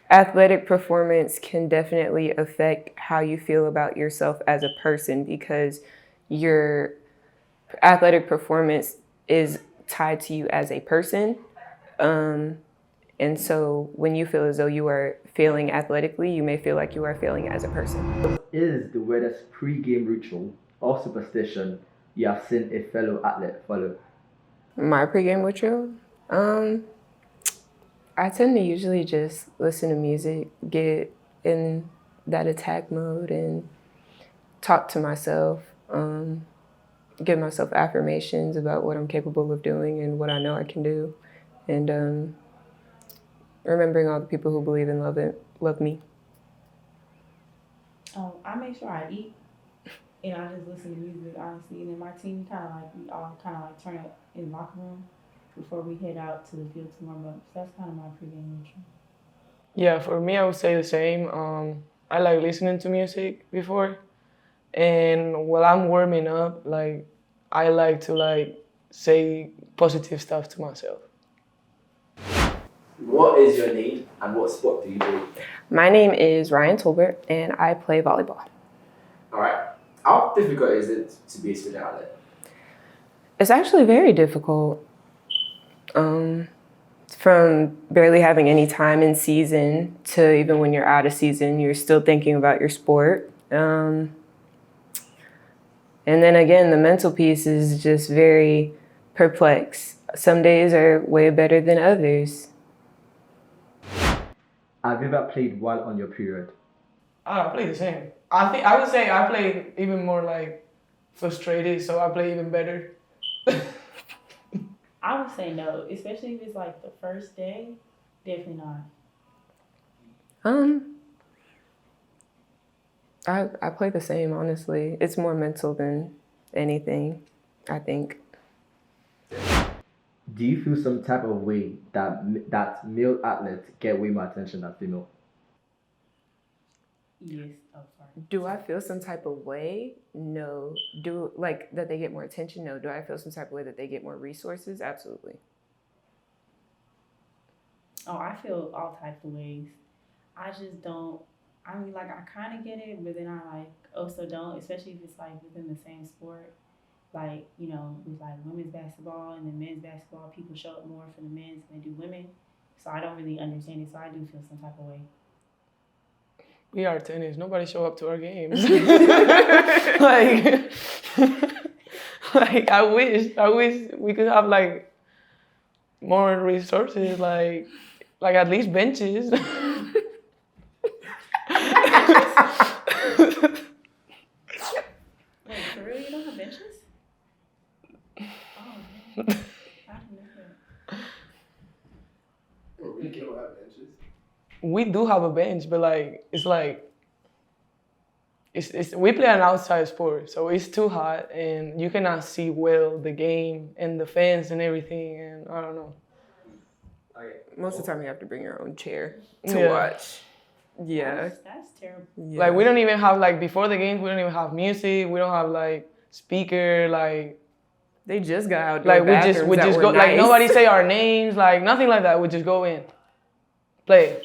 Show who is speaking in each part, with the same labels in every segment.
Speaker 1: athletic performance can definitely affect how you feel about yourself as a person because your athletic performance is tied to you as a person. And so when you feel as though you are failing athletically, you may feel like you are failing as a person.
Speaker 2: What is the weirdest pre-game ritual or superstition you have seen a fellow athlete follow?
Speaker 1: My pregame ritual, I tend to usually just listen to music, get in that attack mode, and talk to myself, give myself affirmations about what I'm capable of doing and what I know I can do, and remembering all the people who believe and love me.
Speaker 3: I make sure I eat and I just listen to music, honestly. And then my team we all kind of like turn up in the locker room before we head out to the field to warm up. So that's kind of my pregame ritual.
Speaker 4: Yeah, for me, I would say the same. I like listening to music before, and while I'm warming up, like I like to say positive stuff to myself.
Speaker 5: What is your name and what sport do you play?
Speaker 1: My name is Ryan Tolbert, and I play volleyball.
Speaker 5: All right. How difficult is it to be a student athlete?
Speaker 1: It's actually very difficult. From barely having any time in season to even when you're out of season, you're still thinking about your sport. And then again, the mental piece is just very perplexed. Some days are way better than others.
Speaker 2: Have you ever played while on your period?
Speaker 4: I play the same. I would say I play even more frustrated, so I play even better.
Speaker 3: I would say no, especially if it's like the first day. Definitely not.
Speaker 1: I play the same, honestly. It's more mental than anything, I think.
Speaker 2: Do you feel some type of way that male athletes get way more attention than female?
Speaker 3: Yes. Oh, sorry.
Speaker 1: Do I feel some type of way? No. That they get more attention? No. Do I feel some type of way that they get more resources? Absolutely.
Speaker 3: Oh, I feel all types of ways. I just don't. I mean, I kind of get it, but then I also don't, especially if it's within the same sport. With women's basketball and then men's basketball, people show up more for the men's than they do women. So I don't really understand it. So I do feel some type of way.
Speaker 4: We are tennis. Nobody show up to our games. I wish we could have more resources, like at least benches.
Speaker 3: Wait, for real? You don't have benches? Oh, I didn't know that.
Speaker 5: We don't have benches.
Speaker 4: We do have a bench, but it's we play an outside sport, so it's too hot and you cannot see well the game and the fans and everything, and I don't know.
Speaker 5: Okay.
Speaker 1: Most of the time you have to bring your own chair to watch. Yeah.
Speaker 3: That's terrible.
Speaker 1: Yeah.
Speaker 4: We don't even have before the games, we don't even have music, we don't have speaker,
Speaker 1: they just got outdoor bathrooms
Speaker 4: we
Speaker 1: that
Speaker 4: just
Speaker 1: were
Speaker 4: go
Speaker 1: nice.
Speaker 4: nobody say our names, nothing like that. We just go in, play.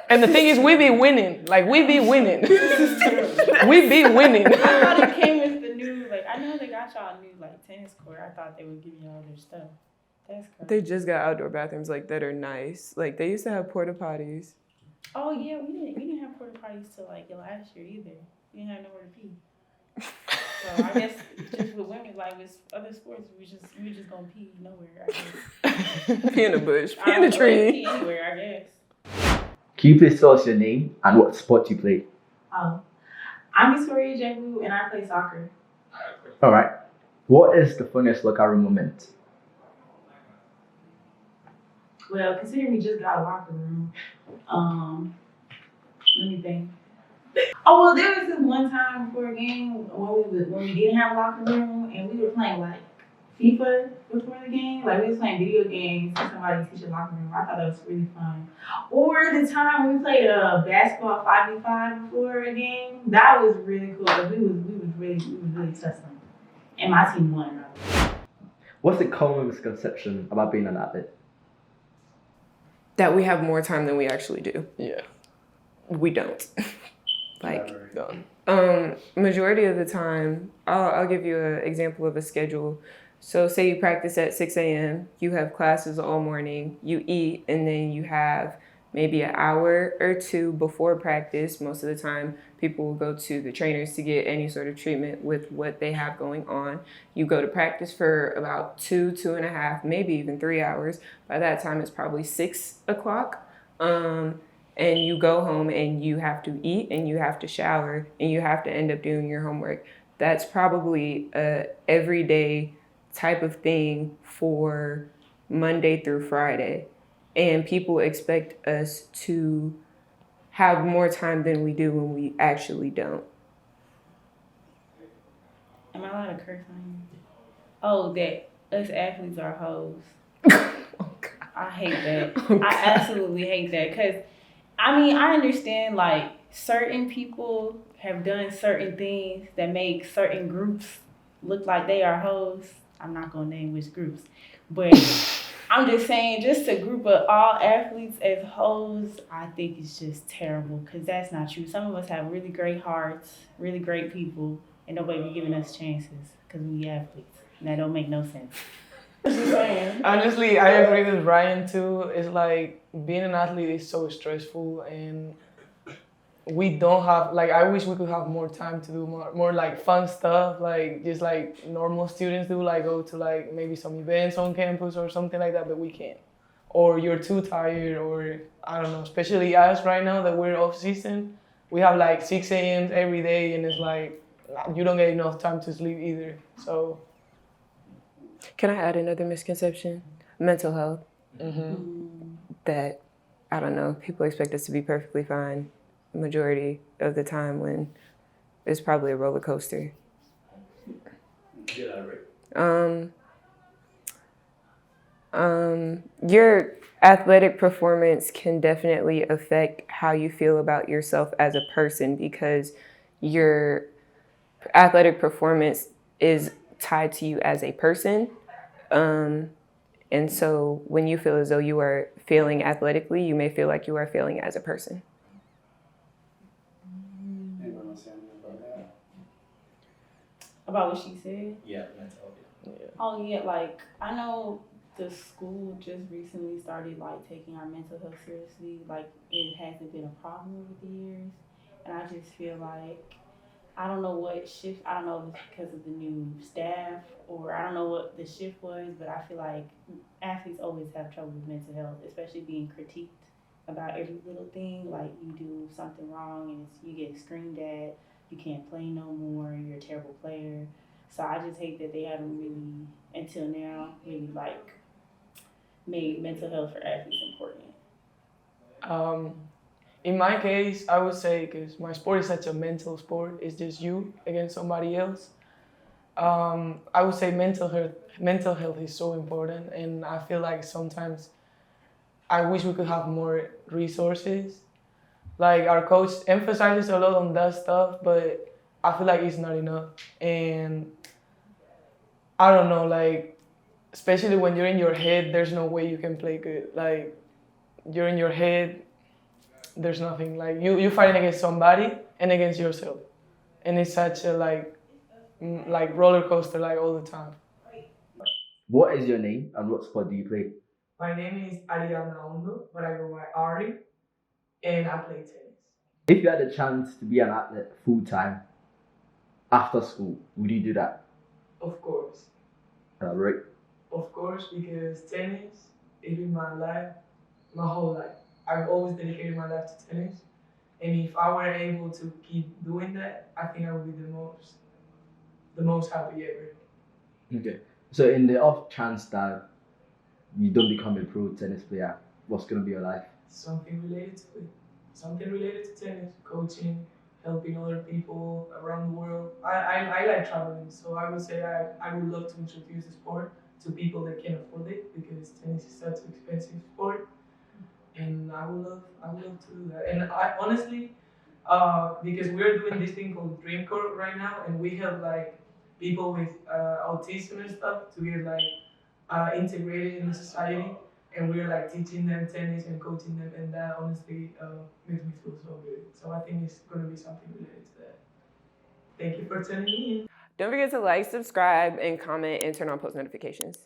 Speaker 4: And the thing is, we be winning. We be winning. We be winning.
Speaker 3: I thought it came with the new, I know they got y'all a new, tennis court. I thought they would give y'all their stuff. That's crazy.
Speaker 1: They just got outdoor bathrooms that are nice. They used to have porta potties.
Speaker 3: Oh, yeah, we didn't have porta potties till, last year either. We didn't have nowhere to pee. So I guess just with women, with other sports, we just gonna pee nowhere, I guess.
Speaker 1: Pee in a bush, pee in a tree.
Speaker 3: Pee anywhere, I guess.
Speaker 2: Can you please tell us your name and what sport you play?
Speaker 3: Oh, I'm Victoria Jebu and I play soccer.
Speaker 2: All right. What is the funniest locker room moment?
Speaker 3: Well, considering we just got a locker room, let me think. Oh, well, there was this one time before a game when we didn't have a locker room and we were playing FIFA before the game. We was playing video games and somebody teach a locker room. I thought that was really fun. Or the time when we played basketball 5v5 before a game, that was really cool. We was really tussling, and my team won.
Speaker 2: What's the common misconception about being an athlete?
Speaker 1: that we have more time than we actually do.
Speaker 4: Yeah.
Speaker 1: We don't. Like,
Speaker 4: Done.
Speaker 1: majority of the time, I'll give you an example of a schedule. So say you practice at 6 a.m., you have classes all morning, you eat, and then you have maybe an hour or two before practice. Most of the time, people will go to the trainers to get any sort of treatment with what they have going on. You go to practice for about 2.5, maybe even 3 hours. By that time, it's probably 6 o'clock. And you go home and you have to eat and you have to shower and you have to end up doing your homework. That's probably a everyday type of thing for Monday through Friday. And people expect us to have more time than we do when we actually don't.
Speaker 3: Am I allowed to curse on you? Oh, that us athletes are hoes.
Speaker 1: Oh, God.
Speaker 3: I hate that.
Speaker 1: Oh, God.
Speaker 3: I absolutely hate that. Because, I mean, I understand, like, certain people have done certain things that make certain groups look like they are hoes. I'm not going to name which groups. But I'm just saying, just a group of all athletes as hoes, I think it's just terrible. Because that's not true. Some of us have really great hearts, really great people, and nobody be giving us chances because we athletes. And that don't make no sense.
Speaker 4: Honestly, I agree with Ryan too. It's like being an athlete is so stressful, and we don't have, like, I wish we could have more time to do more like fun stuff, like just like normal students do, like go to like maybe some events on campus or something like that, but we can't. Or you're too tired, or I don't know, especially us right now that we're off season, we have like 6 a.m. every day, and it's like you don't get enough time to sleep either. So
Speaker 1: Can I add another misconception? Mental health. That, I don't know, people expect us to be perfectly fine majority of the time when it's probably a roller coaster. Your athletic performance can definitely affect how you feel about yourself as a person because your athletic performance is tied to you as a person. And so when you feel as though you are failing athletically, you may feel like you are failing as a person.
Speaker 5: Anyone want to say anything about that?
Speaker 3: About what she said?
Speaker 5: Yeah, mental.
Speaker 3: Oh yeah, like I know the school just recently started like taking our mental health seriously. Like it hasn't been a problem over the years, and I just feel like I don't know what shift. I don't know if it's because of the new staff or I don't know what the shift was, but I feel like athletes always have trouble with mental health, especially being critiqued about every little thing. Like you do something wrong and you get screamed at. You can't play no more. You're a terrible player. So I just hate that they haven't really, until now, really like made mental health for athletes important.
Speaker 4: In my case, I would say, because my sport is such a mental sport, it's just you against somebody else. I would say mental health is so important, and I feel like sometimes I wish we could have more resources. Like our coach emphasizes a lot on that stuff, but I feel like it's not enough. And I don't know, like, especially when you're in your head, there's no way you can play good. Like, you're in your head, there's nothing. Like, you're fighting against somebody and against yourself. And it's such a, like roller coaster, like, all the time.
Speaker 2: What is your name and what sport do you play?
Speaker 4: My name is Ariana Ondo, but I go by Ari, and I play tennis.
Speaker 2: If you had a chance to be an athlete full time after school, would you do that?
Speaker 4: Of course.
Speaker 2: Right.
Speaker 4: Of course, because tennis has been my life, my whole life. I've always dedicated my life to tennis. And if I were able to keep doing that, I think I would be the most happy ever.
Speaker 2: Okay. So in the off chance that you don't become a pro tennis player, what's gonna be your life?
Speaker 4: Something related to it. Something related to tennis, coaching, helping other people around the world. I like traveling, so I would say I would love to introduce the sport to people that can't afford it because tennis is such an expensive sport. And I would love to do that. And I honestly, because we're doing this thing called Dream Corps right now, and we help like people with autism and stuff to get like integrated in the society. and we're like teaching them tennis and coaching them, and that honestly makes me feel so good. So I think it's gonna be something related to that. Thank you for tuning in.
Speaker 1: Don't forget to like, subscribe, and comment, and turn on post notifications.